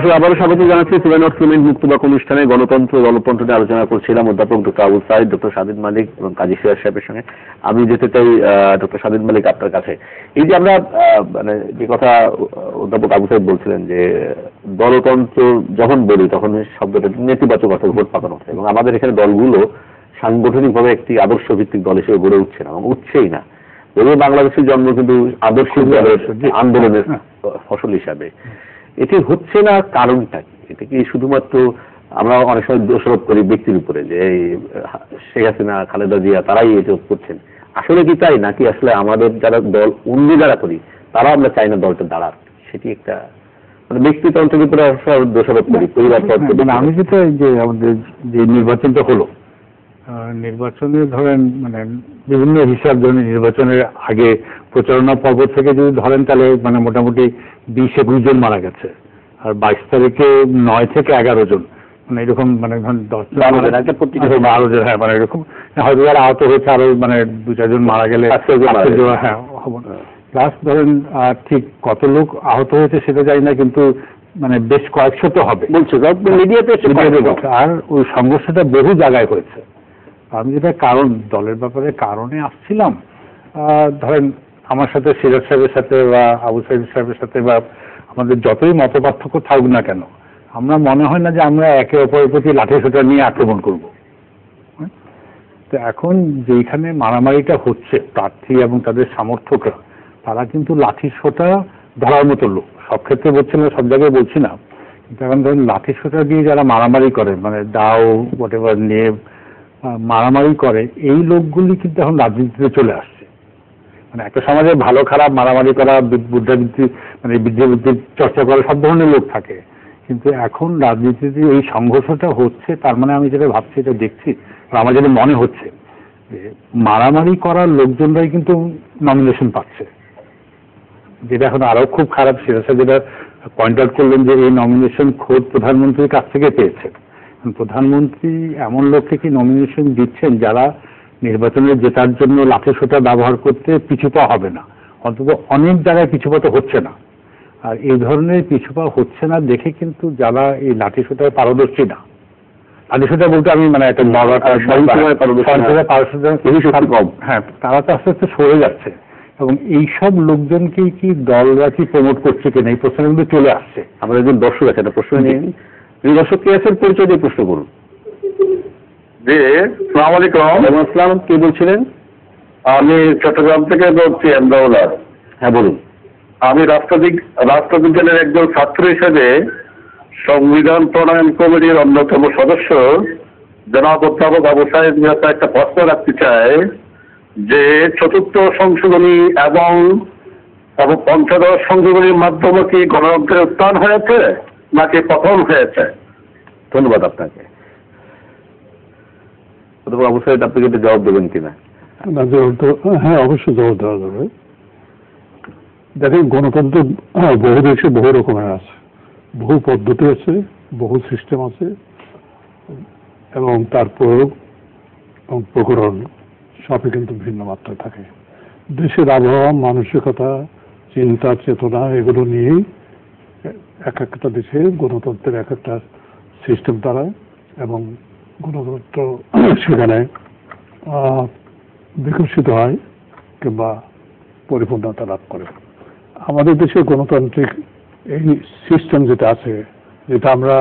দর্শক আবারও স্বাগত জানাচ্ছি সুরাই নর্থ সিমেন্ট মুক্তবাক অনুষ্ঠানে গণতন্ত্র গণতন্ত্র নিয়ে আলোচনা করছিলাম অধ্যাপক ডক্টর আবুল সাঈদ, ডক্টর সাদিদ মালিক এবং কাজী সিরাজ সাহেবের সঙ্গে। আমি যেতে চাই ডক্টর সাদিদ মালিক আপনার কাছে। এই যে আমরা মানে যে কথা অধ্যাপক আবুল সাঈদ বলছিলেন যে গণতন্ত্র যখন বলি তখন শব্দটা নেতিবাচক অর্থে ভোট পাকানো হচ্ছে, এবং আমাদের এখানে দলগুলো সাংগঠনিকভাবে একটি আদর্শ ভিত্তিক দল হিসেবে গড়ে উঠছে না এবং উঠছেই না। যদিও বাংলাদেশের জন্ম কিন্তু আদর্শ দলের আন্দোলনের ফসল হিসাবে, এটি হচ্ছে না কারণটা কি? এটা কি শুধুমাত্র আমরা অনেক সময় দোষারোপ করি ব্যক্তির উপরে যে শেখ হাসিনা খালেদা জিয়া তারাই এটা করছেন, আসলে কি তাই নাকি আসলে আমাদের যারা দল অন্য যারা করি তারা আমরা চাই না দলটা দাঁড়াক? সেটি একটা মানে ব্যক্তিতন্ত্রের উপরে দোষারোপ করি পরিবার। আমি যেটা যে আমাদের যে নির্বাচনটা হলো, নির্বাচনে ধরেন মানে বিভিন্ন হিসাব ধরেন নির্বাচনের আগে প্রচারণা পর্ব থেকে যদি ধরেন তাহলে মানে মোটামুটি 20-21 জন মারা গেছে, আর 22 তারিখে 9 থেকে 11 জন, মানে এরকম মানে ধরেন 12 জন, হ্যাঁ মানে এরকম হয়তো যারা আহত হয়েছে আরো মানে 2-4 জন মারা গেলে, হ্যাঁ প্লাস ধরেন ঠিক কত লোক আহত হয়েছে সেটা জানি না, কিন্তু মানে বেশ কয়েকশো তো হবে বলছে মিডিয়াতে। আর ওই সংঘর্ষটা বহু জায়গায় হয়েছে। আমি যেটা কারণ দলের ব্যাপারে কারণে আসছিলাম, ধরেন আমার সাথে সিরাজ সাহেবের সাথে বা আবু সাঈদ সাহেবের সাথে বা আমাদের যতই মত পার্থক্য থাকুক না কেন, আমরা মনে হয় না যে আমরা একে অপরের প্রতি লাঠিসোঁটা নিয়ে আক্রমণ করব। তো এখন যেখানে মারামারিটা হচ্ছে প্রার্থী এবং তাদের সমর্থকরা, তারা কিন্তু লাঠিসোঁটা ধরার মতো লোক। সব ক্ষেত্রে বলছি না, সব জায়গায় বলছি না, কিন্তু এখন ধরেন লাঠিসোঁটা দিয়ে যারা মারামারি করে মানে দাও হোয়াটএভার নিয়ে মারামারি করে, এই লোকগুলি কিন্তু এখন রাজনীতিতে চলে আসছে। মানে একটা সমাজে ভালো খারাপ মারামারি করা, বুদ্ধাবৃত্তি মানে বিদ্যাবৃত্তির চর্চা করা সব ধরনের লোক থাকে, কিন্তু এখন রাজনীতিতে এই সংঘর্ষটা হচ্ছে। তার মানে আমি যেটা ভাবছি, এটা দেখছি, আমার যেটা মনে হচ্ছে যে মারামারি করার লোকজনরাই কিন্তু নমিনেশন পাচ্ছে, যেটা এখন আরো খুব খারাপ। সেটা যেটা পয়েন্ট আউট করলেন যে এই নমিনেশন খোদ প্রধানমন্ত্রীর কাছ থেকে পেয়েছেন। প্রধানমন্ত্রী এমন লোককে কি নমিনেশন দিচ্ছেন যারা নির্বাচনে জেতার জন্য লাঠিসোঁটা ব্যবহার করতে পিছুপা হবে না, অন্তত অনেক জায়গায় পিছুপা তো হচ্ছে না। আর এই ধরনের পিছুপা হচ্ছে না দেখে কিন্তু যারা এই লাঠিসোঁটায় পারদর্শী না, লাঠিসোঁটা বলতে আমি মানে একটা হ্যাঁ, তারা তো আস্তে আস্তে সরে যাচ্ছে। এবং এইসব লোকজনকেই কি দলরা কি প্রমোট করছে কিনা এই প্রশ্ন কিন্তু চলে আসছে। আমরা একজন দর্শক আছে, একটা প্রশ্ন নিয়ে দর্শক কে আছেন পরিচয় দিয়ে প্রশ্ন করুন। জি, সালাম আলাইকুম। ওয়ালাইকুম আসসালাম, কে বলছিলেন? আমি চট্টগ্রাম থেকে বলছি এমদাউল্লাহ। হ্যাঁ বলুন। আমি রাষ্ট্রবিজ্ঞানের একজন ছাত্র হিসেবে সংবিধান প্রণয়ন কমিটির অন্যতম সদস্য জনাব অধ্যাপক আবু সাঈদ মিয়াকে একটা প্রশ্ন রাখতে চাই যে চতুর্থ সংশোধনী এবং পঞ্চদশ সংশোধনীর মাধ্যমে কি গণতন্ত্রের উত্থান হয়েছে নাকি পতন হয়েছে? ধন্যবাদ আপনাকে। আবু সাঈদ, আপনি কিন্তু জবাব দেবেন কিনা? হ্যাঁ, অবশ্যই জবাব দেওয়া যাবে। দেখেন, গণতন্ত্র বহু দেশে বহু রকমের আছে, বহু পদ্ধতি আছে, বহু সিস্টেম আছে, এবং তার প্রয়োগ এবং প্রকরণ সবই কিন্তু ভিন্ন মাত্রায় থাকে। দেশের আবহাওয়া, মানসিকতা, চিন্তা, চেতনা এগুলো নিয়েই এক একটা দেশে গণতন্ত্রের এক একটা সিস্টেম দাঁড়ায় এবং গণতন্ত্র সেখানে বিকশিত হয় কিংবা পরিপূর্ণতা লাভ করে। আমাদের দেশে গণতান্ত্রিক এই সিস্টেম যেটা আছে, যেটা আমরা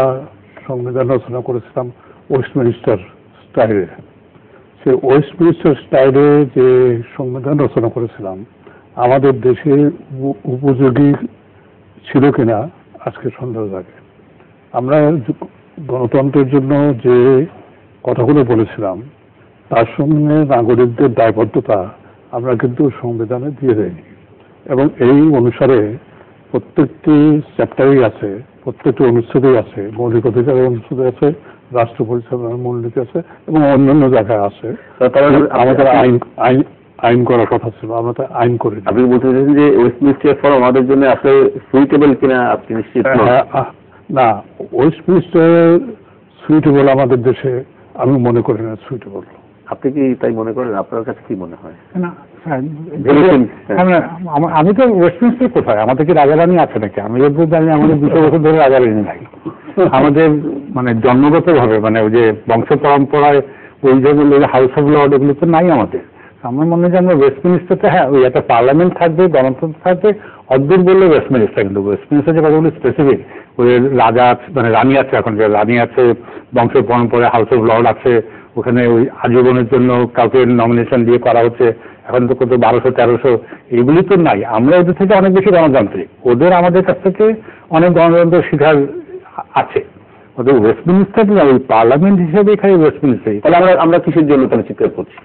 সংবিধান রচনা করেছিলাম ওয়েস্টমিনিস্টার স্টাইলে, সে ওয়েস্টমিনিস্টার স্টাইলে যে সংবিধান রচনা করেছিলাম আমাদের দেশে উপযোগী ছিল কিনা আজকে সন্দেহ জাগে। আমরা গণতন্ত্রের জন্য যে কথাগুলো বলেছিলাম তার সঙ্গে নাগরিকদের দায়বদ্ধতা আমরা কিন্তু সংবিধানে দিয়ে দেয়নি, এবং এই অনুসারে প্রত্যেকটি চ্যাপ্টারই আছে, প্রত্যেকটি অনুচ্ছেদেই আছে, মৌলিক অধিকারের অনুচ্ছেদে আছে, রাষ্ট্র পরিচালনার মূলনীতি আছে এবং অন্যান্য জায়গায় আছে। আমাদের আইন করার কথা ছিল, আমরা তো আইন করি। আপনি বলতে চাইছেন যে ওয়েস্টমিনিস্টার ফর্ম আমাদের জন্য আসলে সুইটেবল কিনা আপনি নিশ্চিত না? ওয়েস্টমিনিস্টার সুইটেবল আমাদের দেশে আমি মনে করি না সুইটেবল। আপনি কি তাই মনে করেন? আপনার কাছে কি মনে হয়? না, আমি তো ওয়েস্টমিনিস্টার কোথায়, আমাদের কি রাজারানী আছে নাকি? আমি যতদূর জানি আমাদের 200 বছর ধরে রাজারানী নাই। আমাদের মানে জন্মগতভাবে মানে ওই যে বংশ পরম্পরায় ওই যেগুলো হাউস অফ লর্ড এগুলো তো নাই আমাদের। আমার মনে হয় যে আমরা ওয়েস্টমিনিস্টারতে হ্যাঁ ওই একটা পার্লামেন্ট থাকবে, গণতন্ত্র থাকবে, অদ্ভুত বললে ওয়েস্টমিনিস্টার, কিন্তু ওয়েস্টমিনিস্টার যে কতগুলো স্পেসিফিক ওই রাজা মানে রানী আছে, এখন যে রানী আছে, বংশ পরম্পরায় হাউস অফ লর্ড আছে, ওখানে ওই আজীবনের জন্য কাউকে নমিনেশন দিয়ে করা হচ্ছে, এখন তো কত 1200-1300, এগুলি তো নাই। আমরা ওদের থেকে অনেক বেশি গণতান্ত্রিক, ওদের আমাদের কাছ থেকে অনেক গণতন্ত্র শিখার আছে। ওদের ওয়েস্টমিনিস্টার ওই পার্লামেন্ট হিসেবে এখানে ওয়েস্টমিনিস্টার। তাহলে আমরা কিসের জন্য তাহলে চিৎকার করছি?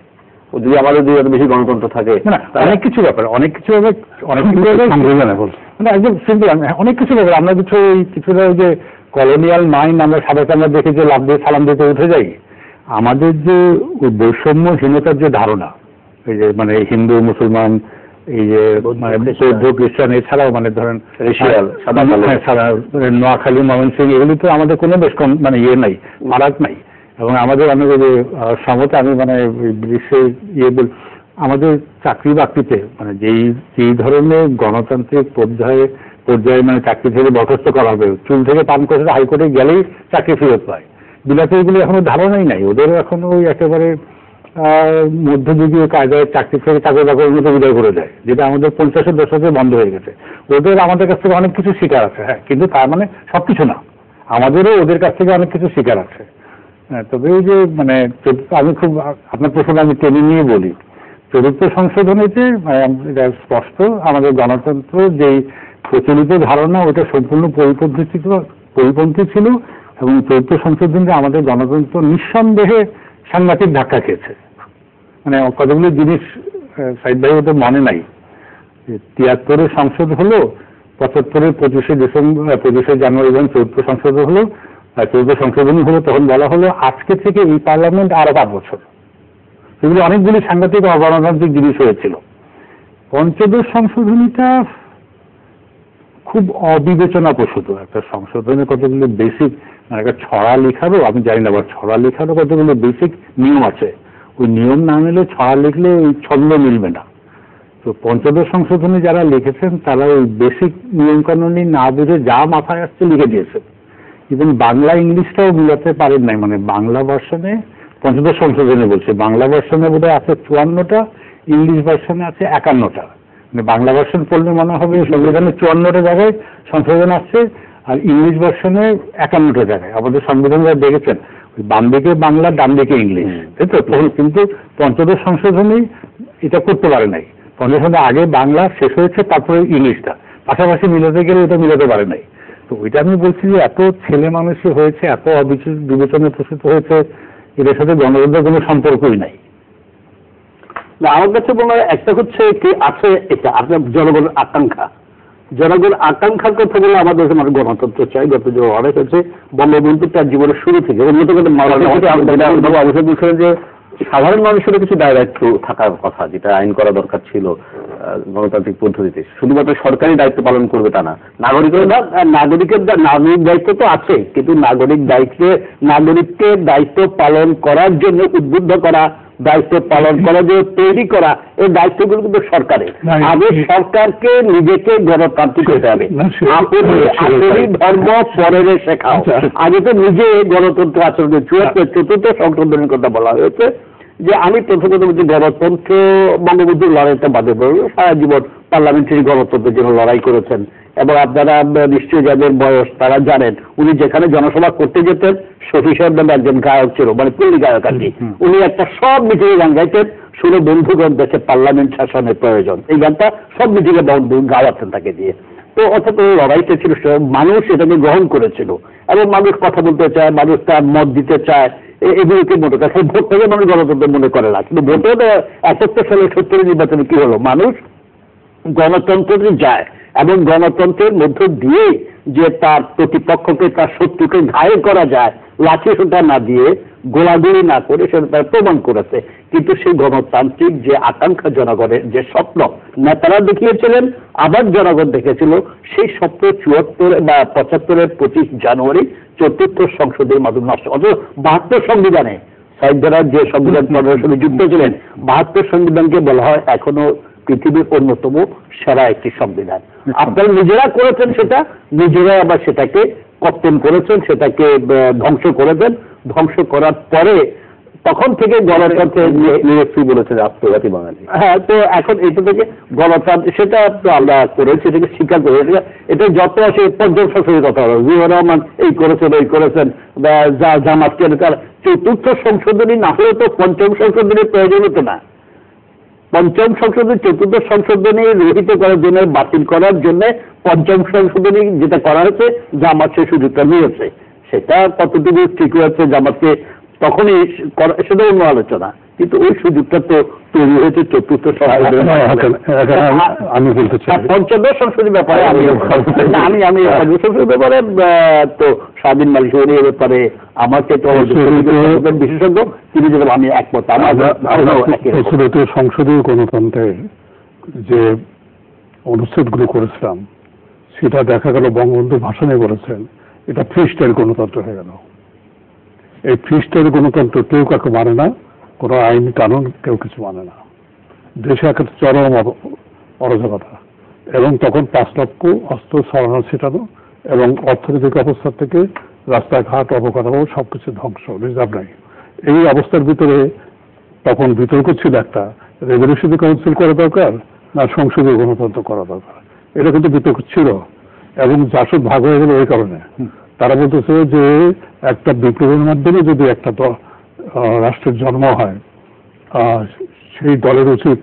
যদি আমাদের যদি এত বেশি গণতন্ত্র থাকে, না অনেক কিছু ব্যাপার সংবিধানে বলছে মানে একদম সিম্পল, অনেক কিছু ব্যাপার আমরা কিছুটা ওই যে কলোনিয়াল মাইন্ড আমরা সাধারণত আমরা দেখে যে লাভ দিয়ে সালাম দিতে উঠে যাই। আমাদের যে ওই বৈষম্যহীনতার যে ধারণা, এই যে মানে হিন্দু মুসলমান, এই যে মানে বৌদ্ধ খ্রিস্টান, এছাড়াও মানে ধরেন নোয়াখালী ময়মনসিংহ, এগুলি তো আমাদের কোনো বেশ কম মানে ইয়ে নাই, ফারাক নাই। এবং আমাদের অনেক সমতে আমি মানে ব্রিটিশের বল আমাদের চাকরি বাকরিতে মানে যেই ধরনের গণতান্ত্রিক পর্যায়ে মানে চাকরি থেকে বরখাস্ত করা হবে, চুল থেকে পান করে হাইকোর্টে গেলেই চাকরি ফেরত পায়। বিলাতে এগুলি এখনো ধারণাই নাই, ওদের এখনো ওই একেবারে মধ্যযুগীয় কায়দায় চাকরি থেকে চাকরি বাকরির মতো বিদায় করে দেয়, যেটা আমাদের 50-এর দশকে বন্ধ হয়ে গেছে। ওদের আমাদের কাছ থেকে অনেক কিছু শিকার আছে, হ্যাঁ, কিন্তু তার মানে সবকিছু না, আমাদেরও ওদের কাছ থেকে অনেক কিছু শিকার আছে। তবে ওই যে মানে আমি খুব আপনার প্রশ্ন আমি টেনে নিয়ে বলি, চতুর্থ সংশোধনীতে এটা স্পষ্ট আমাদের গণতন্ত্র যেই প্রচলিত ধারণা ওটা সম্পূর্ণ পরিপন্থী ছিল, এবং চতুর্থ সংশোধনীতে আমাদের গণতন্ত্র নিঃসন্দেহে সাংঘাতিক ধাক্কা খেয়েছে। মানে কতগুলো জিনিস সাইড ভাই ওদের মনে নাই, 73-এর সংসদ হলো, 75-এর 25শে জানুয়ারি যখন চতুর্থ সংশোধন হলো, চতুর্থ সংশোধনী হলো, তখন বলা হলো আজকে থেকে এই পার্লামেন্ট আরো 5 বছর। সেগুলো অনেকগুলি সাংঘাতিক অগণতান্ত্রিক জিনিস হয়েছিল। পঞ্চদশ সংশোধনীটা খুব অবিবেচনা প্রসূত একটা সংশোধনের কতগুলো বেসিক মানে একটা ছড়া লেখারও আমি জানি না, আবার ছড়া লেখারও কতগুলো বেসিক নিয়ম আছে, ওই নিয়ম না মেলে ছড়া লিখলে ওই ছন্দ মিলবে না। তো পঞ্চদশ সংশোধনী যারা লিখেছেন তারা ওই বেসিক নিয়মকানুনই না বুঝে যা মাথায় আসছে লিখে দিয়েছেন। ইভেন বাংলা ইংলিশটাও মিলাতে পারেন নাই, মানে বাংলা ভার্সনে পঞ্চদশ সংশোধনী বলছে, বাংলা ভার্সনে বোধহয় আছে 54টা, ইংলিশ ভার্সনে আছে 51টা। মানে বাংলা ভার্সন পড়লে মনে হবে সংবিধানের 54টা জায়গায় সংশোধন আসছে, আর ইংলিশ ভার্সনে 51টা জায়গায়। আমাদের সংবিধান যারা দেখেছেন ওই বাম দিকে বাংলা, ডান দিকে ইংলিশ, তাই তো? কিন্তু পঞ্চদশ সংশোধনী এটা করতে পারে নাই। পঞ্চদশ আগে বাংলা শেষ হয়েছে, তারপরে ইংলিশটা পাশাপাশি মিলাতে গেলে এটা মিলাতে পারে নাই। তো ওইটা আমি বলছি যে এত ছেলে মানুষই হয়েছে, এত বিবেচনায় প্রসূত হয়েছে, এদের সাথে গণতন্ত্রের কোনো সম্পর্কই নাই। না, আমার কাছে মনে হয় একটা হচ্ছে কি আছে, এটা আপনার জনগণের আকাঙ্ক্ষার কথা বলে আমাদের গণতন্ত্র চাই। গত যে অনেক হচ্ছে বঙ্গবন্ধু তার জীবনের শুরু থেকে উন্নত অবশ্যই বলছিলেন যে সাধারণ মানুষেরও কিছু দায় দায়িত্ব থাকার কথা, যেটা আইন করা দরকার ছিল গণতান্ত্রিক পদ্ধতিতে। শুধুমাত্র সরকারি দায়িত্ব পালন করবে তা না, নাগরিকের দায়িত্ব তো আছে, কিন্তু নাগরিককে দায়িত্ব পালন করার জন্য উদ্বুদ্ধ করা, দায়িত্ব পালন করার জন্য তৈরি করা, এই দায়িত্বগুলো কিন্তু সরকারের। আগে সরকারকে নিজেকে গণতান্ত্রিক হতে হবে। আপনি ধর্ম পরের শেখাও, আগে তো নিজে গণতন্ত্র আচরণের চতুর্থ সংশোধনের কথা বলা হয়েছে। যে আমি প্রথমত বলছি গণতন্ত্র বঙ্গবন্ধুর লড়াইটা বাদে পড়লো, সারা জীবন পার্লামেন্টারি গণতন্ত্রের জন্য লড়াই করেছেন। এবং আপনারা নিশ্চয়ই যাদের বয়স তারা জানেন, উনি যেখানে জনসভা করতে যেতেন, শফি সাহেব নামে একজন গায়ক ছিল, মানে পল্লী গায়ক আর কি, উনি একটা সব মিটিংয়ে গান গাইতেন, শুনে বন্ধুগণ দেশে পার্লামেন্ট শাসনের প্রয়োজন, এই গানটা সব মিটিংয়ে গাওয়াতেন তাকে দিয়ে। তো অর্থাৎ লড়াইটা ছিল, মানুষ এটাকে গ্রহণ করেছিল, এবং মানুষ কথা বলতে চায়, মানুষ তার মত দিতে চায়, এগুলোকে মনে করে। ভোটটাকে মানুষ গণতন্ত্র মনে করে না, কিন্তু ভোটে 71 সালে 70 নির্বাচনে কি হলো, মানুষ গণতন্ত্রে যায়, এবং গণতন্ত্রের মধ্য দিয়ে যে তার প্রতিপক্ষকে, তার শত্রুকে ঘায়েল করা যায়, লাঠি সোঁটা না দিয়ে, গোলাগুলি না করে, সেটা তারা প্রমাণ করেছে। কিন্তু সেই গণতান্ত্রিক যে আকাঙ্ক্ষা, জনগণের যে স্বপ্ন নেতারা দেখিয়েছিলেন, আবার জনগণ দেখেছিল, সেই স্বপ্ন 74 বা 75-এর 25 জানুয়ারি চতুর্থ সংসদের মাধ্যমে নষ্ট। অথচ 72 সংবিধানে সাইদারা যে সংবিধান প্রদর্শনে যুক্ত ছিলেন, 72 সংবিধানকে বলা হয় এখনো পৃথিবীর অন্যতম সেরা একটি সংবিধান। আপনারা নিজেরা করেছেন সেটা, নিজেরা আবার সেটাকে কর্তন করেছেন, সেটাকে ধ্বংস করে দেন। ধ্বংস করার পরে তখন থেকে গণতন্ত্রের বলেছে আত্মঘাতী বাঙালি। হ্যাঁ, তো এখন এটা থেকে গণতন্ত্র সেটা আমরা করেছি, এটাকে স্বীকার করে। এটা যত আসে পঞ্চম সংশোধনীর কথা হলো, জিয়াউর রহমান এই করেছেন ওই করেছেন, জামাতকে তার চতুর্থ সংশোধনী না হলে তো পঞ্চম সংশোধনীর প্রয়োজন হতো না। পঞ্চম সংশোধনী চতুর্থ সংশোধনী রহিত করার জন্য, বাতিল করার জন্য পঞ্চম সংশোধনী যেটা করা হয়েছে, জামাত সেই সুযোগটা নিয়েছে। সেটা কতটুকু ঠিক হয়েছে জামাতকে তখনই সেটা অন্য আলোচনা, কিন্তু ওই সুযোগটা তো তৈরি হয়েছে চতুর্থ আমি বলতে চাই পঞ্চদশ সংশোধনীর ব্যাপারে আমি সংশোধনীর ব্যাপারে তো স্বাধীন মালিক ব্যাপারে আমাকে তো বিশেষজ্ঞ তিনি যেরকম আমি একমত। আমার সংসদীয় গণতন্ত্রের যে অনুচ্ছেদগুলো করেছিলাম সেটা দেখা গেল বঙ্গবন্ধু ভাষণে বলেছেন এটা ফ্রি স্টাইল গণতন্ত্র হয়ে গেল। এই ফ্রি স্টাইল গণতন্ত্র কেউ কাকে মানে না, কোনো আইন কানুন কেউ কিছু মানে না। দেশে একটা চরম অরাজকতা, এবং তখন 5 লক্ষ অস্ত্র ছড়ানো ছিটানো, এবং অর্থনৈতিক অবস্থা থেকে রাস্তাঘাট অবকাঠামো সবকিছু ধ্বংস, রিজার্ভ নাই। এই অবস্থার ভিতরে তখন বিতর্ক ছিল একটা, রেভলিউশনারি কাউন্সিল করা দরকার না সংসদীয় গণতন্ত্র করা দরকার। এটা কিন্তু বিতর্ক ছিল, এবং জাসদ ভাগ হয়ে গেল এই কারণে। তারা বলতেছে যে একটা বিপ্লবের মাধ্যমে যদি একটা রাষ্ট্রের জন্ম হয়, সেই দলের উচিত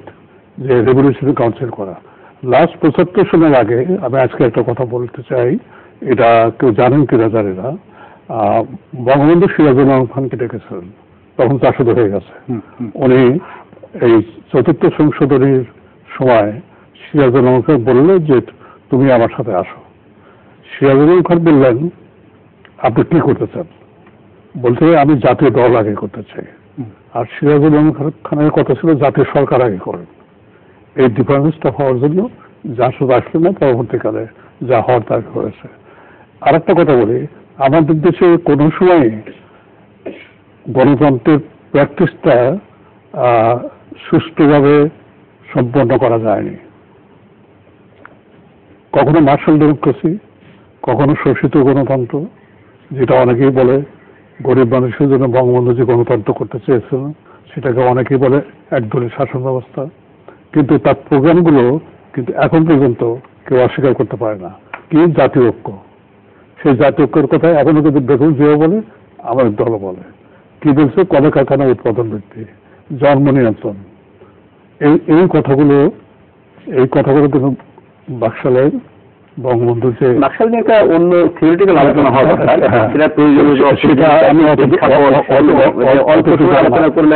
যে রেভলিউশনারি কাউন্সিল করা। লাস্ট 75 সনের আগে আমি আজকে একটা কথা বলতে চাই, এটা কেউ জানেন কিনা জানি না, বঙ্গবন্ধু সিরাজুল খানকে ডেকেছিলেন, তখন জাসদ হয়ে গেছে। উনি এই চতুর্থ সংশোধনীর সময় সিরাজুল খান বললেন যে তুমি আমার সাথে আসো। সিরাজুল খান বললেন আপনি কি করতে চান? বলতে আমি জাতীয় দল আগে করতে চাই। আর সিরাজুল খানের কথা ছিল জাতীয় সরকার আগে করেন। এই ডিফারেন্সটা হওয়ার জন্য জাসদ আসলে না, পরবর্তীকালে যা হওয়ার তা হয়েছে। আর একটা কথা বলি, আমাদের দেশে কোনো সময় গণতন্ত্রের প্র্যাকটিসটা সুষ্ঠুভাবে সম্পন্ন করা যায়নি। কখনো মার্শাল ডেমোক্রেসি, কখনো শোষিত গণতন্ত্র, যেটা অনেকেই বলে গরিব মানুষের জন্য বঙ্গবন্ধু যে গণতন্ত্র করতে চেয়েছিলেন সেটাকে অনেকেই বলে একদলীয় শাসন ব্যবস্থা। কিন্তু তার প্রোগ্রামগুলো কিন্তু এখন পর্যন্ত কেউ অস্বীকার করতে পারে না। কি জাতীয় ঐক্য, সেই জাতীয় ঐক্যের কথা এখনো কিন্তু বেগম জিয়া বলে, আমাদের দল বলে। কি বলছে? কলকারখানা উৎপাদন বৃদ্ধি, জন্ম নিয়ন্ত্রণ, এই কথাগুলো কিন্তু বাকশালের বঙ্গবন্ধু যে বাকশাল নিয়ে একটা অন্য থিওরিটিক্যাল আলোচনা হওয়া দরকার, সেটা প্রয়োজনীয়, সেটা আমি আলোচনা করলে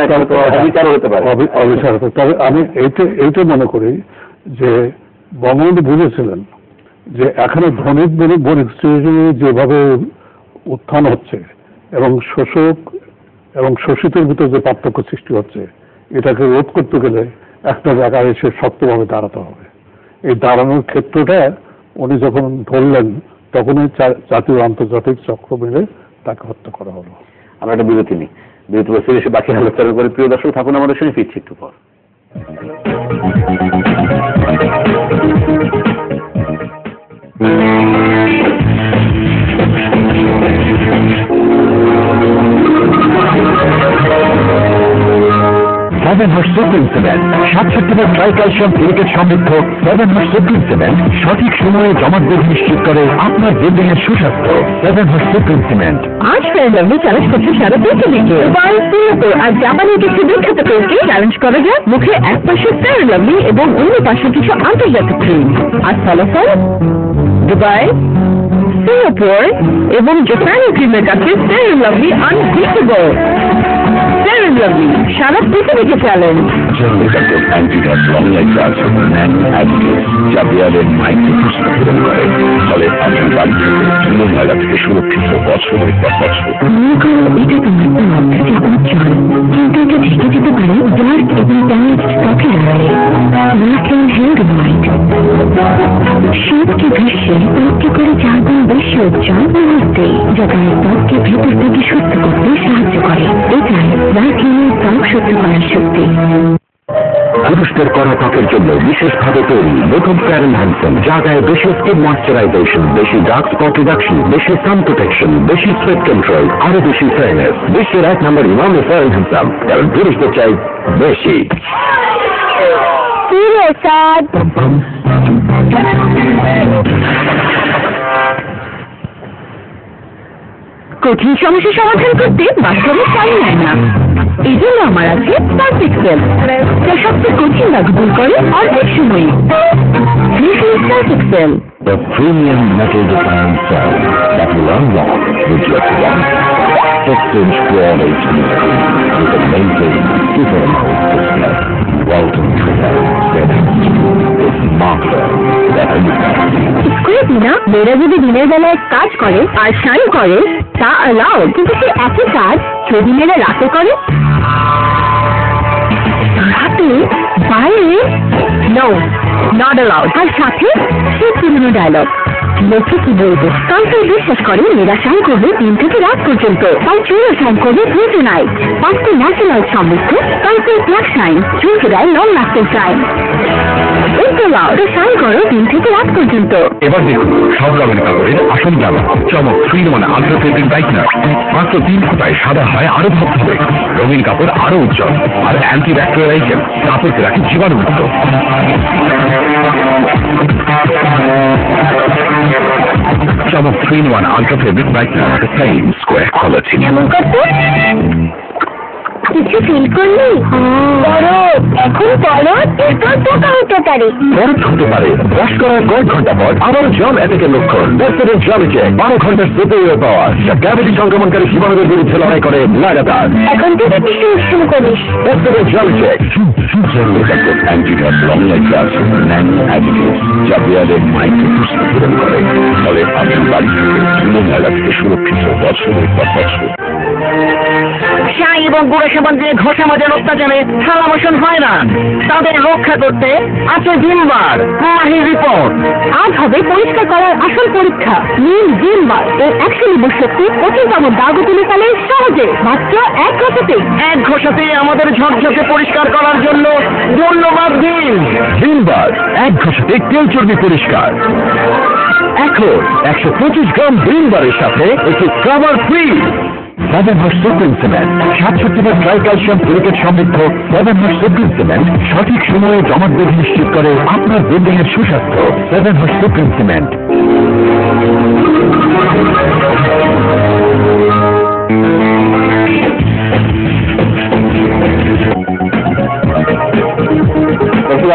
অবিচার হতে পারে, অবিচার হতে। তবে আমি এইটা মনে করি যে বঙ্গবন্ধু বুঝেছিলেন যে এখানে ধনিক বণিক শ্রেণী যেভাবে উত্থান হচ্ছে এবং শোষক এবং শোষিতের ভিতরে যে পার্থক্য সৃষ্টি হচ্ছে, এটাকে রোধ করতে গেলে একটা জায়গায় এসে শক্তভাবে দাঁড়াতে হবে। এই দাঁড়ানোর ক্ষেত্রটা উনি যখন ধরলেন তখনই জাতীয় আন্তর্জাতিক চক্র মিলে তাকে হত্যা করা হলো। আমরা একটা বিরতি নিই, বিরতি বসে এসে বাকি আলোচনা করে। প্রিয় দর্শক থাকুন আমাদের সঙ্গে, ফিরছি একটু পর। Seven Horse Supreme Cement 67 tricalcium silicate সমৃদ্ধ 7 হার্স সুপ্রিম সিমেন্ট সঠিক সময়ে জমাটবদ্ধ নিশ্চিত করে আপনার বিল্ডিং এর সুস্বাস্থ্য। 7 হার্স সুপ্রিম সিমেন্ট। আজ ফেয়ারলাভলি চ্যালেঞ্জ করছে সারা পৃথিবীকে। আর জাপানের কিছু বিখ্যাত পেজকে চ্যালেঞ্জ করা যায় মুখে এক পাশে ফেয়ারলাভলি এবং অন্য পাশে কিছু আন্তর্জাতিক ক্রিম। আর ফলাফল দুবাই, সিঙ্গাপুর এবং জাপানের ক্রিমের কাছে ফেয়ারলাভলি আনবিটেবল। ফেয়ারলাভলি সারা পৃথিবীকে চ্যালেঞ্জ। যা দেয়ালের মাইক্রোফোস্ট পূরণ করে, ফলে আপনার বাড়ি থেকে ধুলো ময়লা থেকে সুরক্ষিত বছরের পর বছর। মনে করো এটা তোমার অর্থে উজ্জ্বল, কিন্তু এটা থেকে যেতে পারে ডার্ক এবং ড্যামেজ ত্বকের আড়ালে। শীতকে গ্রীষ্মে ত্বককে করে 4 গুণ বেশি উজ্জ্বল মুহূর্তে, যা গায়ের ত্বককে ভেতর থেকে সুস্থ করতে সাহায্য করে। এটাই রাখলেন ত্বক সহ্য করার শক্তি। পুরুষদের করা ত্বকের জন্য বিশেষভাবে তৈরি নতুন ফেয়ার এন্ড হ্যান্ডসাম, যা দেয় বেশি স্কিন ময়শ্চারাইজেশন, বেশি ডার্ক স্পট রিডাকশন, বেশি সান প্রোটেকশন, বেশি সোয়েট কন্ট্রোল, আরো বেশি ফেয়ারনেস। বিশ্বের 1 নম্বর ইমামি ফেয়ার এন্ড হ্যান্ডসাম, কারণ পুরুষদের চাই বেশি। কঠিন সমস্যার সমাধান করতে বাস্তবে টাইম নেয় না, এই জন্য আমার আছে পারফেক্ট সেল, যা সবচেয়ে কঠিন দাগ দূর করে অল্প সময়ে। Perfect sale, The premium metal design cell that will unlock with just 1 6-inch Quad HD screen with amazing super AMOLED display. Welcome to the smarter than anything. স্কুলে না মেয়েরা যদি দিনের বেলায় কাজ করে আর শাড়ি করে তা অ্যালাউ, কিন্তু সে একই কাজ যদি মেয়েরা রাতে করে, রাতে বাইরে নো নট অ্যালাউড। আর সাথে সেই পুরনো ডায়লগ, লোকে কি বলবো। কাউন্সিল বিশ্বাস করে মেয়েরা শাড়ি করবে 3 থেকে রাত পর্যন্ত, তাই চুলও শাইন করবে থ্রু নাইট। 5টি ন্যাচারাল সমৃদ্ধ কাউন্সিল ব্ল্যাক শাইন, চুলকে দেয় লং লাস্টিং শাইন। একটু লাউড শাইন করো 3 থেকে রাত পর্যন্ত। এবার দেখুন সব রঙের কাপড়ের আসল জামা চমক 3-in-1 আলট্রা ফেব্রিক ব্রাইটনার। মাত্র 3 ফোঁটায় সাদা হয় আরো ধবধবে, রঙিন কাপড় আরো উজ্জ্বল, আর অ্যান্টি ব্যাকটেরিয়াল আইটেম কাপড়কে রাখে জীবাণুমুক্ত। Chamak 3-in-1 ultra fabric brightener, the same square quality. এমন করতে কিছু ফিল করলি? বড় এখন বড় এরপর পোকা হতে পারে। বরফ হতে পারে, ওয়াশ করার কয়েক ঘন্টা পর আবার জম অ্যাটাকের লক্ষণ। ডক্টরের জমিকে 12 ঘন্টার সুপিরিয়র পাওয়ার, যা ক্যাভিটি সংক্রমণকারী জীবাণুদের বিরুদ্ধে লড়াই করে লাগাতার। এখন থেকে শুরু করিস। ডক্টরের জমিকে antidote long life plus nano additive, যা বিয়ারের মাইক্রোপুষ্ট পূরণ করে, ফলে আপনি বাড়ি থেকে চুনো মেলা থেকে সুরক্ষিত বছরের পর বছর। ছাই এবং গুঁড়ো সাবান দিয়ে ঘষা মাজার অত্যাচারে থালা মোশন হয় না, তাদের রক্ষা করতে আছে ভিমবার মাহির রিপোর্ট। আজ হবে পরিষ্কার করার আসল পরীক্ষা। নীল ভিমবার এর 190 শক্তি কঠিনতম দাগ তুলে ফেলে সহজে, মাত্র 1 ঘষাতেই। 1 ঘষাতে আমাদের ঝকঝকে পরিষ্কার করার জন্য ধন্যবাদ দিন। ভিমবার 1 ঘষাতে তেল চর্বি পরিষ্কার। এখন 125 গ্রাম ভিমবারের সাথে একটি cover free. 7 Hush Supreme Cement 67 tricalcium silicate সমৃদ্ধ 7 Hush Supreme Cement সঠিক সময়ে জমাটবেদি নিশ্চিত করে আপনার বিল্ডিং এর সুস্বাস্থ্য। 7 Hush Supreme Cement।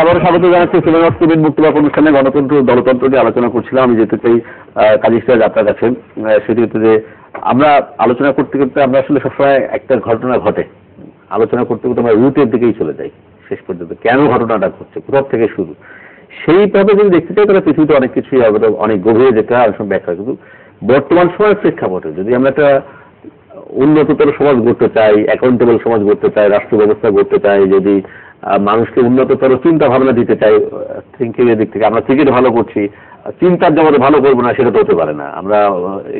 আবারও স্বাগত জানাচ্ছি সিলেবাস টিভির মুক্তবাক অনুষ্ঠানে গণতন্ত্র দলতন্ত্র নিয়ে আলোচনা করছিলাম। আমি যেতে চাই কাজী সিরাজ আপনার কাছে, সেটি হচ্ছে যে আমরা আলোচনা করতে করতে আমরা আসলে সবসময় একটা ঘটনা ঘটে আলোচনা করতে করতে আমরা রুটের দিকেই চলে যাই, শেষ পর্যন্ত কেন ঘটনাটা ঘটছে, কোথাও থেকে শুরু। সেইভাবে যদি দেখতে চাই তাহলে পৃথিবীতে অনেক কিছুই অনেক গভীরে যেতে হয়, অনেক সময় ব্যাখ্যা। কিন্তু বর্তমান সময়ের প্রেক্ষাপটে যদি আমরা একটা উন্নততর সমাজ গড়তে চাই, অ্যাকাউন্টেবল সমাজ গড়তে চাই, রাষ্ট্র ব্যবস্থা গড়তে চাই, যদি মানুষকে উন্নততর চিন্তা ভাবনা দিতে চাই, থিঙ্কিং এর দিক থেকে আমরা ক্রিকেট ভালো করছি, চিন্তার জগতে ভালো করবো না সেটা তো হতে পারে না। আমরা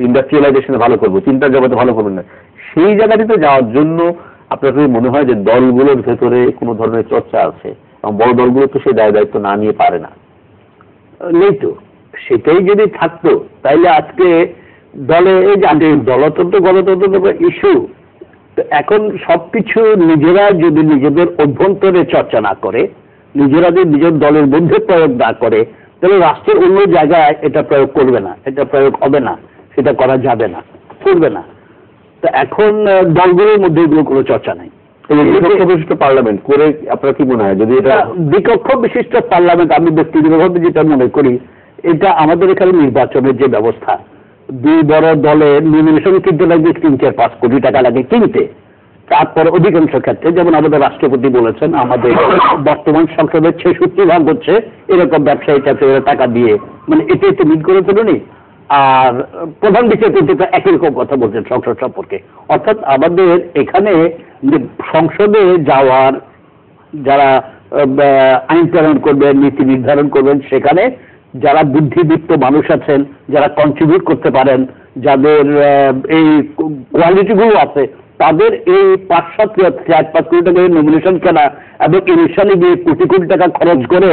ইন্ডাস্ট্রিয়ালাইজেশনে ভালো করবো, চিন্তার জগতে ভালো করবো না। সেই জায়গাটিতে যাওয়ার জন্য আপনার কি মনে হয় যে দলগুলোর ভেতরে কোনো ধরনের চর্চা আছে, এবং বড় দলগুলো তো সেই দায়িত্ব না নিয়ে পারে না? নেই তো, সেটাই যদি থাকতো তাইলে আজকে দলে এই যে দলতন্ত্র গণতন্ত্র ইস্যু, এখন সবকিছু নিজেরা যদি নিজেদের অভ্যন্তরে চর্চা না করে, নিজেরা যদি নিজের দলের মধ্যে প্রয়োগ না করে, তাহলে রাষ্ট্রের অন্য জায়গায় এটা প্রয়োগ করবে না, এটা প্রয়োগ হবে না, সেটা করা যাবে না, করবে না। তো এখন দলগুলোর মধ্যে এগুলো কোনো চর্চা নাই। দ্বিকক্ষ বিশিষ্ট পার্লামেন্ট করে আপনার কি মনে হয় যদি এটা দ্বিকক্ষ বিশিষ্ট পার্লামেন্ট, আমি ব্যক্তিগতভাবে যেটা মনে করি, এটা আমাদের এখানে নির্বাচনের যে ব্যবস্থা, 2 বড় দলের নমিনেশন কিনতে লাগবে 3-4-5 কোটি টাকা লাগে কিনতে। তারপর অধিকাংশ ক্ষেত্রে যেমন আমাদের রাষ্ট্রপতি বলেছেন, আমাদের বর্তমান সংসদের 66% হচ্ছে এরকম ব্যবসায়ী টাকা দিয়ে, মানে এতে মিট করে তুলনি। আর প্রধান বিচারপতি একই রকম কথা বলছেন সংসদ সম্পর্কে। অর্থাৎ আমাদের এখানে সংসদে যাওয়ার যারা আইন প্রণয়ন করবেন, নীতি নির্ধারণ করবেন, সেখানে যারা বুদ্ধিদীপ্ত মানুষ আছেন, যারা কন্ট্রিবিউট করতে পারেন, যাদের এই কোয়ালিটিগুলো আছে, তাদের এই 5-7 4-5 কোটি টাকা নমিনেশন কেনা এবং ইনিশিয়ালি গিয়ে কোটি কোটি টাকা খরচ করে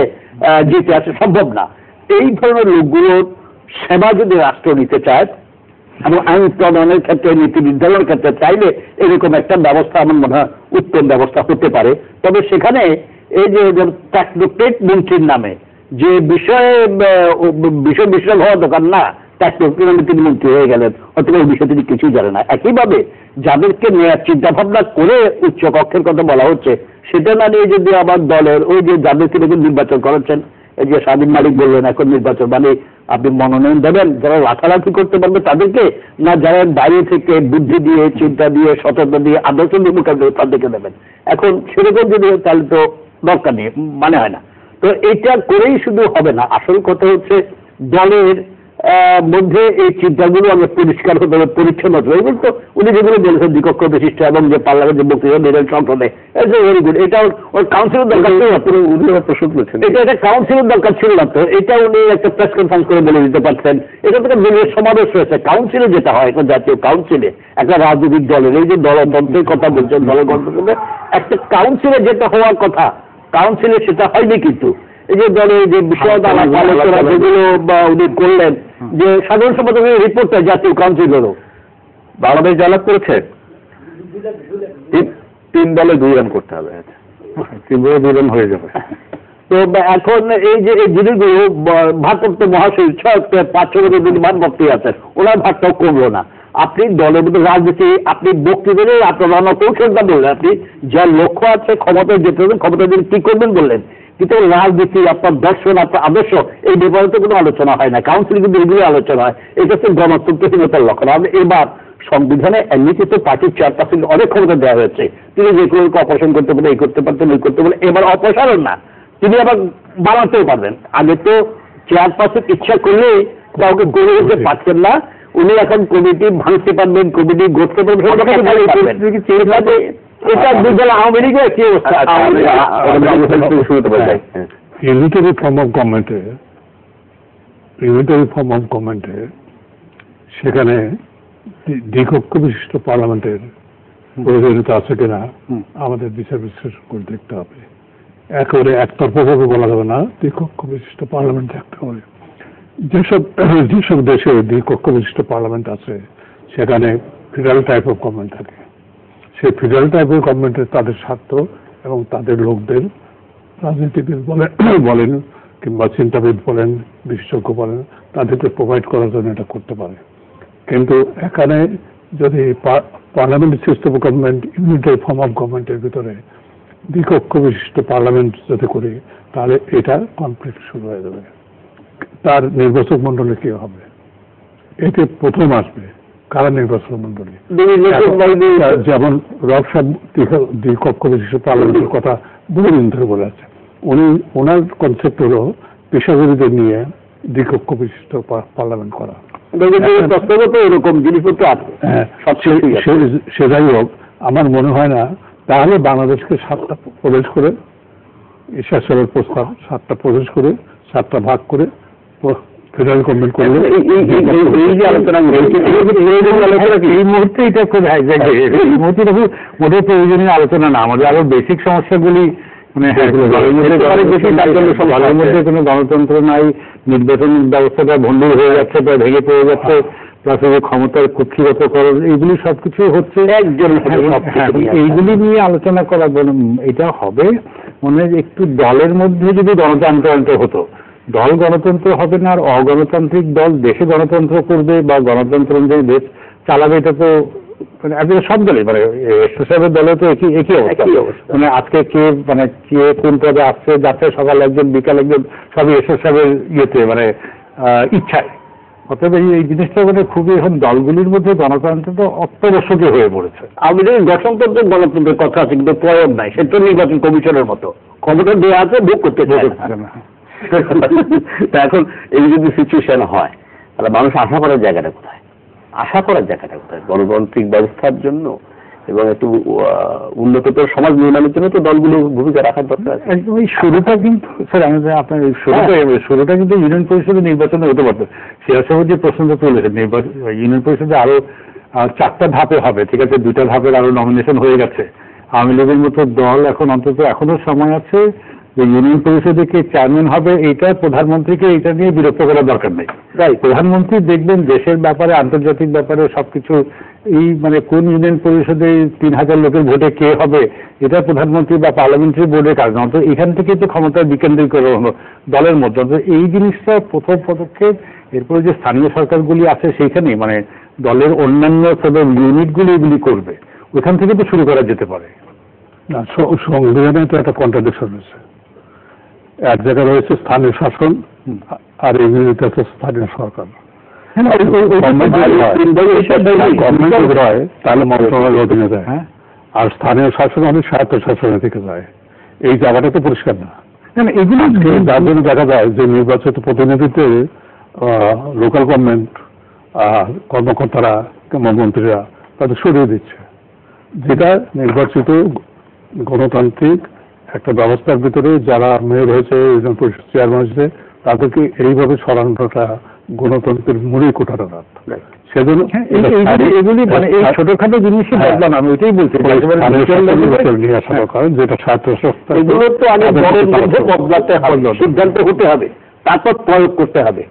জিতে আসা সম্ভব না। এই ধরনের লোকগুলোর সেবা যদি রাষ্ট্র নিতে চায় এবং আইন প্রণয়নের ক্ষেত্রে, নীতি নির্ধারণের ক্ষেত্রে চাইলে এরকম একটা ব্যবস্থা আমার মনে হয় উত্তম ব্যবস্থা হতে পারে। তবে সেখানে এই যে টেকনোক্রেট মন্ত্রীর নামে যে বিষয়ে বিশেষজ্ঞ হওয়া দরকার না, টেকনোক্রেট তিনি মন্ত্রী হয়ে গেলেন, অথবা এই বিষয়ে তিনি কিছুই জানেন না। একইভাবে যাদেরকে নেওয়ার চিন্তা ভাবনা করে উচ্চ কক্ষের কথা বলা হচ্ছে, সেটা না নিয়ে যদি আবার দলের ওই যে যাদেরকে নির্বাচন করাচ্ছেন, এই যে স্বাধীন মালিক বললেন এখন নির্বাচন মানে আপনি মনোনয়ন দেবেন যারা লাফালাফি করতে পারবে তাদেরকে, না যারা বাইরে থেকে বুদ্ধি দিয়ে, চিন্তা দিয়ে, সততা দিয়ে, আদর্শ দিয়ে মোকাবিলা তাদেরকে দেবেন। এখন সেরকম যদি তাহলে তো দরকার নেই, মানে হয় না। তো এটা করেই শুধু হবে না, আসল কথা হচ্ছে দলের মধ্যে এই চিন্তাগুলো আমরা পরিষ্কার হতে হবে, পরিচ্ছন্ন হতে হবে। তো উনি যেগুলো বলেছেন দ্বিকক্ষ বিশিষ্ট এবং যে পার্লামেন্ট যে বক্তৃতা দিলেন সংসদে, ভেরি গুড। এটা ওর কাউন্সিলের দরকার ছিল না, উনি প্রস্তুত করেছেন, এটা একটা কাউন্সিলের দরকার ছিল না। তো এটা উনি একটা প্রেস কনফারেন্স করে বলে দিতে পারছেন। এটা থেকে দলীয় সমাবেশ হয়েছে, কাউন্সিলে যেটা হয় একটা জাতীয় কাউন্সিলে একটা রাজনৈতিক দলের, এই যে দলতন্ত্রের কথা বলছেন, দলের গঠন একটা কাউন্সিলে যেটা হওয়ার কথা, কাউন্সিলে সেটা হয়নি। কিন্তু এই যে দলের যে বিষয় আলোচনা যেগুলো বা উনি করলেন, যে সাধারণ সম্পাদকের রিপোর্টটা জাতীয় কাউন্সিলেরও বাংলাদেশ জয়লাভ করেছে, 3 দলে 2 রান করতে হবে, 3 বলে 2 রান হয়ে যাবে। তো এখন এই যে এই জিনিসগুলো ভারপ্রাপ্ত মহাসচিব 5-6 বছর যদি ভারপ্রাপ্ত আছেন, ওনার ভাগটাও কমলো না। আপনি দলের মধ্যে রাজনীতি, আপনি বক্তৃতা দিলেন, আপনার রণকৌশলটা বললেন, আপনি যার লক্ষ্য আছে ক্ষমতায় যেতে হবে, ক্ষমতা দিয়ে কি করবেন বললেন, কিন্তু রাজনীতি, আপনার দর্শন, আপনার আদর্শ, এই ব্যাপারে তো কোনো আলোচনা হয় না। কাউন্সিলে কিন্তু এগুলো আলোচনা হয়। এটা হচ্ছে গণতন্ত্রহীনতার লক্ষণ। আপনি এবার সংবিধানে এমনিতে তো পার্টির 4% অনেক ক্ষমতা দেওয়া হয়েছে, তিনি যে কোনো অপারেশন করতে পারেন, এই করতে পারতেন, ওই করতে পারেন। এবার অপসারণ না, তিনি আবার বাড়াতেও পারবেন। আগে তো 4% ইচ্ছা করলেই কাউকে গড়ে উঠতে পারছেন না, উনি এখন কমিটি ভাঙতে পারবেন, কমিটি গড়তে পারবেন। এটা দুর্বল আওয়ামী লীগের কি অবস্থা আছে? ইউনিটারি ফর্ম অফ গভর্নমেন্টে সেখানে দ্বিকক্ষ বিশিষ্ট পার্লামেন্টের প্রয়োজনীয়তা আছে কিনা আমাদের বিচার বিশ্লেষণ করে দেখতে হবে। একেবারে একতরফাভাবে বলা যাবে না দ্বিকক্ষ বিশিষ্ট পার্লামেন্ট থাকতে হবে। যেসব দেশে দ্বিকক্ষ বিশিষ্ট পার্লামেন্ট আছে সেখানে ফেডারেল টাইপ অফ গভর্নমেন্ট থাকে। সেই ফেডারেল টাইপ অফ গভর্নমেন্টের তাদের স্বার্থ এবং তাদের লোকদের, রাজনীতিবিদ বলেন কিংবা চিন্তাবিদ বলেন, বিশেষজ্ঞ বলেন, তাদেরকে প্রোভাইড করার জন্য এটা করতে পারে। কিন্তু এখানে যদি parliamentary system of government, unitary form of গভর্নমেন্টের ভিতরে দ্বিকক্ষ বিশিষ্ট পার্লামেন্ট যদি করি, তাহলে এটা কনফ্লিক্ট শুরু হয়ে যাবে। তার নির্বাচক মন্ডলী কি হবে? এতে প্রথম আসবে কারা নির্বাচন মন্ডলী। যেমন রব সাহেব দ্বিকক্ষ বিশিষ্ট পার্লামেন্টের কথা বহুদিন ধরে বলে আছে। ওনার কনসেপ্ট হলো পেশাজীবীদের নিয়ে দ্বিকক্ষ বিশিষ্ট পার্লামেন্ট করা। এরকম জিনিসপত্র আছে। সে যাই হোক, আমার মনে হয় না তাহলে বাংলাদেশকে 7টা প্রদেশ করে, ঈশ্বর সাহেবের প্রস্তাব 7টা প্রদেশ করে 7টা ভাগ করে ফেডারেল গভর্নমেন্ট করলে এই মুহূর্তে এটা খুব এই মুহূর্তে মোটেই প্রয়োজনীয় আলোচনা না। আমাদের আরো বেসিক সমস্যাগুলি মানে দলের মধ্যে কোনো গণতন্ত্র নাই, নির্বাচন ব্যবস্থাটা ভণ্ডুর হয়ে যাচ্ছে, ভেঙে পড়ে যাচ্ছে, প্লাস ক্ষমতার কুক্ষিগতকরণ, এইগুলি সবকিছু হচ্ছে একজন। এইগুলি নিয়ে আলোচনা করা এটা হবে মনে হয় একটু দলের মধ্যে যদি গণতন্ত্র হতো। দল গণতন্ত্র হবে না, আর অগণতান্ত্রিক দল দেশে গণতন্ত্র করবে বা গণতন্ত্র অনুযায়ী দেশ চালাবে, এটা তো মানে সব দলে মানে সাহেবের দলে তো একই অবস্থা। মানে আজকে কে কোন পদে আসছে যাচ্ছে, সকাল একজন বিকাল একজন, সবই এসব সাহেবের ইয়েতে মানে ইচ্ছায়। অতএব এই জিনিসটা মানে খুবই এখন দলগুলির মধ্যে গণতন্ত্র অত্যাবশ্যকীয় হয়ে পড়েছে। আমি গঠনতন্ত্রের গণতন্ত্রের কথা আছে কিন্তু প্রয়োগ নাই, সেটা নির্বাচন কমিশনের মতো ক্ষমতা দেওয়া আছে, ভোগ করতে পারে না। এখন এই যদি সিচুয়েশন হয় তাহলে মানুষ আশা করার জায়গাটা কোথায়? গণতান্ত্রিক ব্যবস্থার জন্য এবং একটু উন্নততর সমাজ নির্মাণের জন্য তো দলগুলো ভূমিকা রাখার দরকার। একদম এই শুরুটা কিন্তু স্যার আমি আপনার শুরুটা কিন্তু ইউনিয়ন পরিষদের নির্বাচনে হতে পারত। সিরাজ সাহেব যে প্রশ্নটা তুলেছেন, ইউনিয়ন পরিষদে আরো আর 4টা ধাপে হবে, ঠিক আছে, 2টা ধাপের আরো নমিনেশন হয়ে গেছে। আওয়ামী লীগের মতো দল এখন অন্তত এখনো সময় আছে যে ইউনিয়ন পরিষদে কে চেয়ারম্যান হবে এইটা প্রধানমন্ত্রীকে এটা নিয়ে বিরক্ত করার দরকার নেই। প্রধানমন্ত্রী দেখবেন দেশের ব্যাপারে আন্তর্জাতিক ব্যাপারে সবকিছু এই মানে কোন ইউনিয়ন পরিষদে 3000 লোকের ভোটে কে হবে এটা প্রধানমন্ত্রী বা পার্লামেন্টারি বোর্ডের কাজ না। অন্তত এখান থেকে তো ক্ষমতার বিকেন্দ্রীকরণ হলো দলের মধ্যে। অন্তত এই জিনিসটা প্রথম পদক্ষেপ। এরপরে যে স্থানীয় সরকারগুলি আছে সেইখানে মানে দলের অন্যান্য ইউনিটগুলি এগুলি করবে, ওখান থেকে তো শুরু করা যেতে পারে। না, সংবিধানে তো একটা কন্ট্রাডিকশন রয়েছে। এক জায়গায় রয়েছে স্থানীয় শাসন আর ইউনিট আছে স্থানীয় সরকার। গভর্নমেন্ট হয় তাহলে মন্ত্রণালয়ের অধীনে যায়, আর স্থানীয় শাসন অনেক স্বায়ত্ত শাসনের দিকে যায়। এই জায়গাটা তো পরিষ্কার না। এগুলো যার জন্য দেখা যায় যে নির্বাচিত প্রতিনিধিত্বে লোকাল গভর্নমেন্ট কর্মকর্তারা কিংবা মন্ত্রীরা তাদের সরিয়ে দিচ্ছে, যেটা নির্বাচিত গণতান্ত্রিক একটা ব্যবস্থার ভিতরে যারা মেয়র হয়েছে, ইউনিয়ন পরিষদ চেয়ারম্যান হয়েছে, তাদেরকে এইভাবে সরানোটা গণতন্ত্রের মূলেই কোটাটা রাত। সেজন্য এগুলি মানে এই ছোটখাটো জিনিসই বদলান, আমি ওইটাই বলছি নিয়ে আসা দরকার, যেটা স্বার্থ সংস্থা। এগুলো তো আগে দলের মধ্যে বদলাতে হবে, সিদ্ধান্ত হতে হবে, তারপর প্রয়োগ করতে হবে।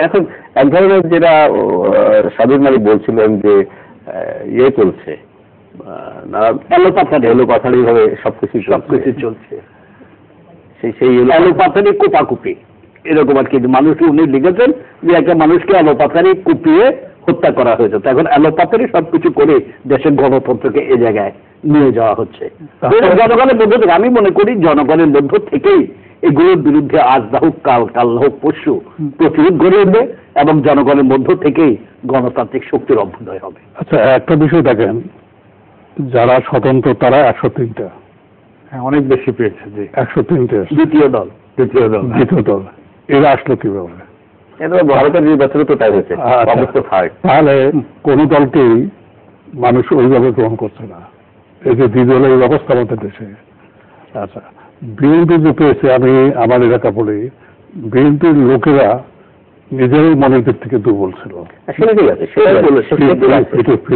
এখন এক ধরনের যেটা সাবির মালিক বলছিলেন যে ইয়ে চলছে, এলোপাথারি ভাবে সবকিছু চলছে, সেই এলোপাথারি কোপাকুপি এরকম আর কি। মানুষ উনি লিখেছেন যে একটা মানুষকে এলোপাথারি কুপিয়ে হত্যা করা হয়েছে, তো এখন এলোপাথারি সবকিছু করে দেশের গণতন্ত্রকে এ জায়গায় নিয়ে যাওয়া হচ্ছে। জনগণের মধ্য থেকে আমি মনে করি জনগণের মধ্য থেকেই এগুলোর বিরুদ্ধে আজ না হোক কাল হোক পরশু প্রতিরোধ গড়ে উঠবে এবং জনগণের মধ্য থেকেই গণতান্ত্রিক শক্তির অভ্যুদয় হবে। আচ্ছা, একটা বিষয় দেখেন, যারা স্বতন্ত্র তারা 103টা, অনেক বেশি পেয়েছে, যে 103টে দ্বিতীয় দল এরা আসলো কিভাবে? এটা ভারতের নির্বাচনে তো তাই হয়েছে, তাহলে কোন দলকেই মানুষ ওইভাবে গ্রহণ করছে না। এই যে দ্বিদলীয় ব্যবস্থা আমাদের দেশে। আচ্ছা, বিএনপি যে পেয়েছে, আমি আমার এলাকা বলি, বিএনপির লোকেরা নিজেরই মনের দিক থেকে দুর্বল ছিল,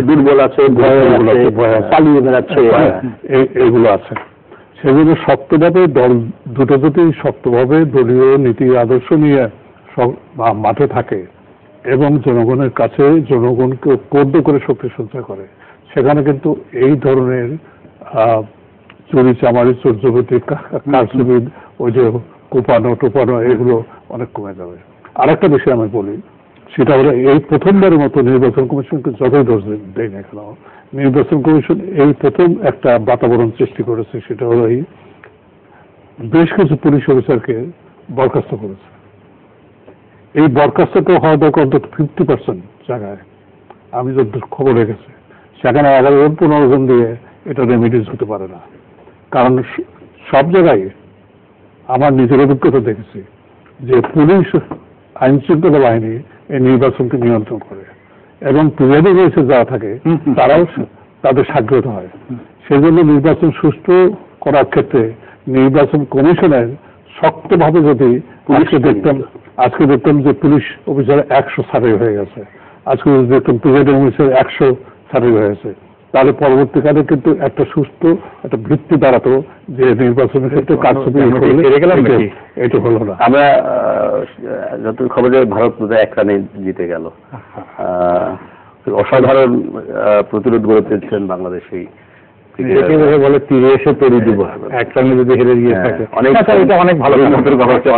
দুর্বল আছে, পালিয়ে বেড়াচ্ছে, এগুলো আছে। সেজন্য শক্তভাবে দল দুটো যদি শক্তভাবে দলীয় নীতি আদর্শ নিয়ে মাঠে থাকে এবং জনগণের কাছে জনগণকে ঐক্যবদ্ধ করে শক্তি সঞ্চয় করে, সেখানে কিন্তু এই ধরনের চুরি চামারি চোরজগতি কারচুপি ওই যে কোপানো টোপানো এগুলো অনেক কমে যাবে। আর একটা বিষয় আমি বলি, সেটা হলো এই প্রথমবারের মতো নির্বাচন কমিশনকে যতই দোষ দেয় না কেন, নির্বাচন কমিশন এই প্রথম একটা বাতাবরণ সৃষ্টি করেছে, সেটা হলো এই বেশ কিছু পুলিশ অফিসারকে বরখাস্ত করেছে। এই বরখাস্তটা হওয়া দরকার অন্তত 50% জায়গায়, আমি যত খবর রেখেছি সেখানে 11-15 জন দিয়ে এটা রেমিডিজ হতে পারে না। কারণ সব জায়গায় আমার নিজের অভিজ্ঞতা দেখেছি যে পুলিশ আইন শৃঙ্খলা বাহিনী এই নির্বাচনকে নিয়ন্ত্রণ করে এবং প্রিজাইডিং রয়েছে যারা থাকে তারাও তাদের স্বাগ্রত হয়। সেজন্য নির্বাচন সুষ্ঠু করার ক্ষেত্রে নির্বাচন কমিশনের শক্তভাবে যদি আজকে দেখতাম যে পুলিশ অফিসার 100 সার্ভে হয়ে গেছে, আজকে দেখতাম প্রিজাইডিং অফিসার 100 সার্ভে হয়ে গেছে, তাহলে পরবর্তীকালে কিন্তু একটা সুস্থ একটা ভিত্তি দাঁড়াতো যে নির্বাচনের ক্ষেত্রে কারচুপি এটা হলো না। আমরা যত খবরে ভারত বোধহয় 1 রানে জিতে গেল, অসাধারণ প্রতিরোধ গড়ে তুলছেন বাংলাদেশি। বলে তীরে এসে তরি দিব, 1 রানে যদি হেরে গিয়ে থাকে অনেক ভালো।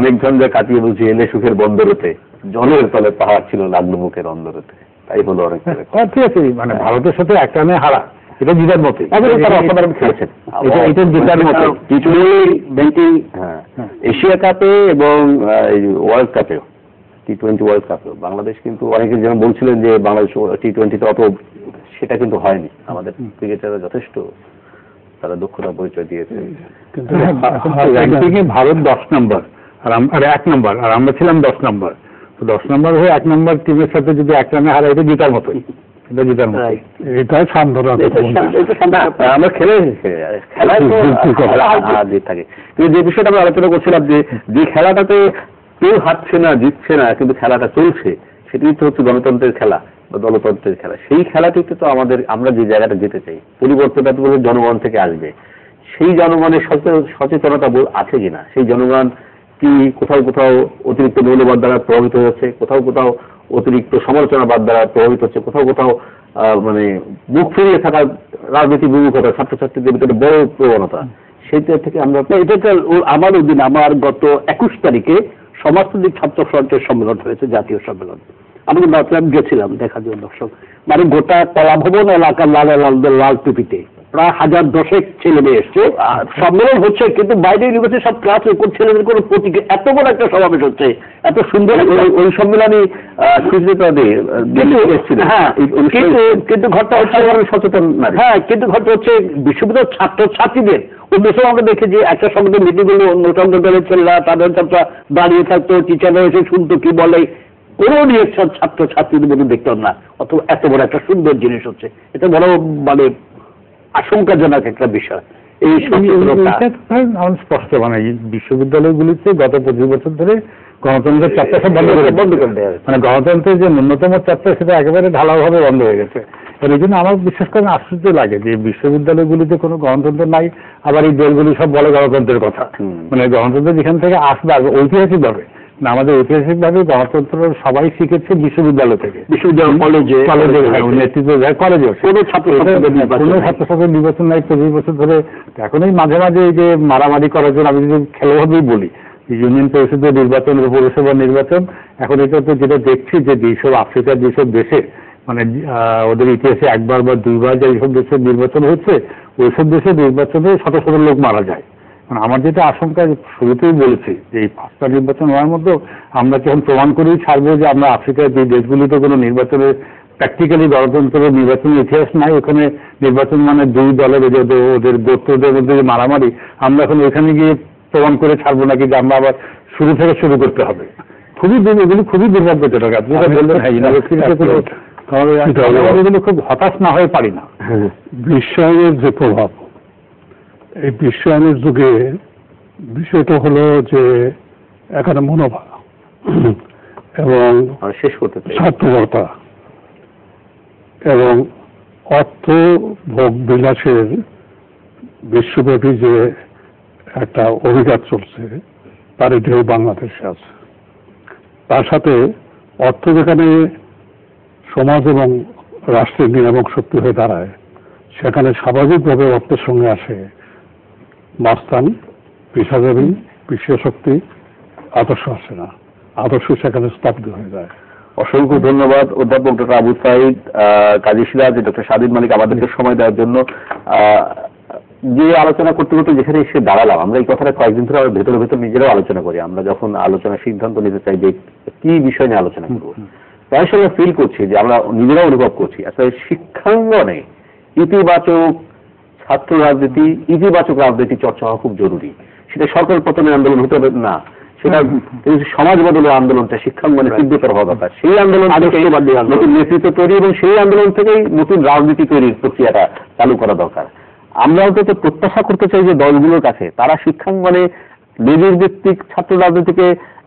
অনেকজন যে কাটিয়ে বলছি এলে সুখের বন্দরেতে, জলের তলে পাহাড় ছিল লাগলো মুখের অন্দরেতে, তাই হলো অনেক। ঠিক আছে, মানে ভারতের সাথে 1 রানে হারা এটা জিতার মতো, অসাধারণ খেলেছেন, এটা জিতার মতো। ব্যাংকিং এশিয়া কাপে এবং ওয়ার্ল্ড কাপেও, টি-20 ওয়ার্ল্ড কাপেও বাংলাদেশ কিন্তু অনেকে যেমন বলছিলেন যে বাংলাদেশ টি-20তে অত, সেটা কিন্তু হয়নি। আমাদের ক্রিকেটাররা যথেষ্ট তারা দক্ষতা পরিচয় দিয়েছে। কিন্তু ভারত 10 নম্বর আর 1 নম্বর, আর আমরা ছিলাম 10 নম্বর। তো 10 নম্বর হয়ে 1 নম্বর টিমের সাথে যদি 1 রানে হারা, এটা জিতার মতোই, এটা জিতার মতো। এটাই সান্ত্বনা আমরা খেলায় থাকে। কিন্তু যে বিষয়টা আমরা আলোচনা করছিলাম যে খেলাটাতে কেউ হারছে না জিতছে না, কিন্তু খেলাটা চলছে, সেটি তো হচ্ছে গণতন্ত্রের খেলা বা দলতন্ত্রের খেলা। সেই খেলাটিতে তো আমরা যে জায়গাটা যেতে চাই, পরিবর্তনটা তো জনগণ থেকে আসবে। সেই জনগণের সচেতনতা আছে কিনা, সেই জনগণ কি কোথাও কোথাও অতিরিক্ত মৌলবাদ দ্বারা প্রভাবিত হচ্ছে, কোথাও কোথাও অতিরিক্ত সমালোচনাবাদ দ্বারা প্রভাবিত হচ্ছে, কোথাও কোথাও মানে মুখ ফিরিয়ে থাকার রাজনীতি বিমুখতা ছাত্রছাত্রীদের ভিতরে বড় প্রবণতা, সেইটা থেকে আমরা এটা আমার অধীনে আমার গত 21 তারিখে সমাজতান্ত্রিক ছাত্র ফ্রন্টের সম্মেলন হয়েছে, জাতীয় সম্মেলন। আমি গেছিলাম দেখার জন্য দর্শক, মানে গোটা কলাভবন এলাকার লাল টুপিতে প্রায় 1010 ছেলে মেয়ে এসছে। সম্মেলন হচ্ছে কিন্তু বাইরে ইউনিভার্সিটি সব ক্লাস রেকর্ড ছেলেদের কোনো প্রতীকে এত বড় একটা সমাবেশ হচ্ছে, এত সুন্দর। ওই সম্মেলনে হ্যাঁ, কিন্তু ঘটনা হচ্ছে সচেতন, হ্যাঁ, কিন্তু ঘটনা হচ্ছে বিশ্ববিদ্যালয়ের ছাত্রছাত্রীদের অন্য সময় আমরা দেখেছি একটা সঙ্গে মিটিং হলো, অন্য সঙ্গে ছেলেরা তাদের ছাত্ররা দাঁড়িয়ে থাকতো, টিচাররা এসে শুনতো কি বলে, কোনো রিয়েকশন ছাত্রছাত্রীদের মধ্যে দেখতাম না। অথবা এত বড় একটা সুন্দর জিনিস হচ্ছে, এটা বড় মানে আশঙ্কাজনক একটা বিষয়। এই স্পষ্ট মানে বিশ্ববিদ্যালয়গুলিতে গত 25 বছর ধরে গণতন্ত্রের চর্চা সব বন্ধ করে দেওয়া হয়েছে। মানে গণতন্ত্রের যে ন্যূনতম চর্চা সেটা একেবারে ঢালাওভাবে বন্ধ হয়ে গেছে। এই জন্য আমার বিশেষ করে আশ্চর্য লাগে যে বিশ্ববিদ্যালয়গুলিতে কোনো গণতন্ত্র নাই, আবার এই দেশগুলি সব বলে গণতন্ত্রের কথা। মানে গণতন্ত্র যেখান থেকে আসবে ঐতিহাসিকভাবে না, আমাদের ঐতিহাসিকভাবে গণতন্ত্র সবাই শিখেছে বিশ্ববিদ্যালয় থেকে, বিশ্ববিদ্যালয় কলেজে নেতৃত্ব কলেজে কোনো ছাত্রছাত্রীর নির্বাচন নাই 25 বছর ধরে। এখন এই মাঝে মাঝে এই যে মারামারি করার জন্য আমি যদি খেলোভাবেই বলি, ইউনিয়ন পরিষদের নির্বাচন, পৌরসভা নির্বাচন, এখন এটা তো যেটা দেখছি যে যেসব আফ্রিকার যেসব দেশে মানে ওদের ইতিহাসে একবার বা দুইবার যে এইসব দেশের নির্বাচন হচ্ছে, ওইসব দেশের নির্বাচনে শত শত লোক মারা যায়। মানে আমার যেটা আশঙ্কা, শুরুতেই বলেছি যে এই 5টা নির্বাচন হওয়ার মধ্যে আমরা যখন প্রমাণ করেই ছাড়বো যে আমরা আফ্রিকার যে দেশগুলিতে কোনো নির্বাচনের প্র্যাকটিক্যালি গণতন্ত্রের নির্বাচনের ইতিহাস নাই, ওখানে নির্বাচন মানে দুই দলের ওদের গোত্রদের মধ্যে যে মারামারি, আমরা এখন ওইখানে গিয়ে প্রমাণ করে ছাড়বো নাকি যে আমরা আবার শুরু থেকে শুরু করতে হবে। এগুলি খুবই দুর্ভাগ্যজনক। আপনি যেটা বললেন, হ্যাঁ, ইউনিভার্সিটিতে খুব হতাশ না হয়ে পারি না। বিশ্বায়নের যে প্রভাব, এই বিশ্বায়নের যুগে বিষয়টা হলো যে এখানে মনোভাব এবং শেষ করতে স্বার্থপরতা এবং অর্থ ভোগ বিলাসের বিশ্বব্যাপী যে একটা অভিঘাত চলছে, তার ঢেউ বাংলাদেশে আছে। তার সাথে অর্থ যেখানে সমাজ এবং রাষ্ট্রের নিয়ামক শক্তি হয়ে দাঁড়ায়, সেখানে স্বাভাবিকভাবে অর্থের সঙ্গে আসে মাস্তানি, পেশাজীবী, পেশীয় শক্তি, আদর্শ আসে না। আদর্শ সেখানে স্তব্ধ হয়ে যায়। অসংখ্য ধন্যবাদ অধ্যাপক ডক্টর আবু সাঈদ, কাজী সিরাজ, ডক্টর সাদিদ মালিক আমাদেরকে সময় দেওয়ার জন্য। যে আলোচনা করতে করতে যেখানে এসে দাঁড়ালাম, আমরা এই কথাটা কয়েকদিন ধরে আমরা ভেতরে ভেতর নিজেরাও আলোচনা করি। আমরা যখন আলোচনার সিদ্ধান্ত নিতে চাই যে কি বিষয় নিয়ে আলোচনা করবো, তার সঙ্গে ফিল করছি যে আমরা নিজেরাও অনুভব করছি আসলে শিক্ষাঙ্গনে ইতিবাচক ছাত্র রাজনীতি, ইতিবাচক রাজনীতি চর্চা হওয়া খুব জরুরি। সেটা সরকার পতনের আন্দোলন হতে হবে না, সেটা সমাজ বদলের আন্দোলনটা শিক্ষাঙ্গনে তীব্রতর হওয়া দরকার। সেই আন্দোলন নতুন নেতৃত্ব তৈরি এবং সেই আন্দোলন থেকেই নতুন রাজনীতি তৈরির প্রক্রিয়াটা চালু করা দরকার। আমরা অন্তত প্রত্যাশা করতে চাই যে দলগুলোর কাছে তারা শিক্ষাঙ্গনে লেজুর ভিত্তিক ছাত্র রাজনীতিকে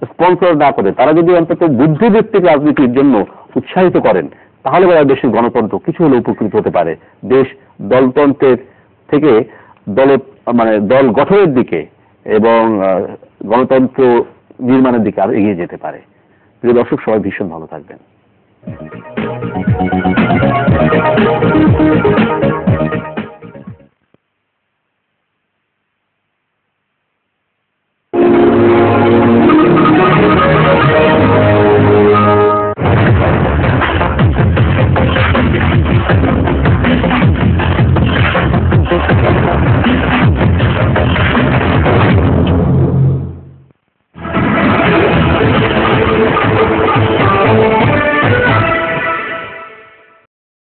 স্পন্সর না করে তারা যদি অন্তত বুদ্ধিভিত্তিক রাজনীতির জন্য উৎসাহিত করেন, তাহলে দেশের গণতন্ত্র কিছু হলে উপকৃত হতে পারে। দেশ দলতন্ত্রের থেকে দল গঠনের দিকে এবং গণতন্ত্র নির্মাণের দিকে আরো এগিয়ে যেতে পারে। প্রিয় দর্শক, সবাই ভীষণ ভালো থাকবেন।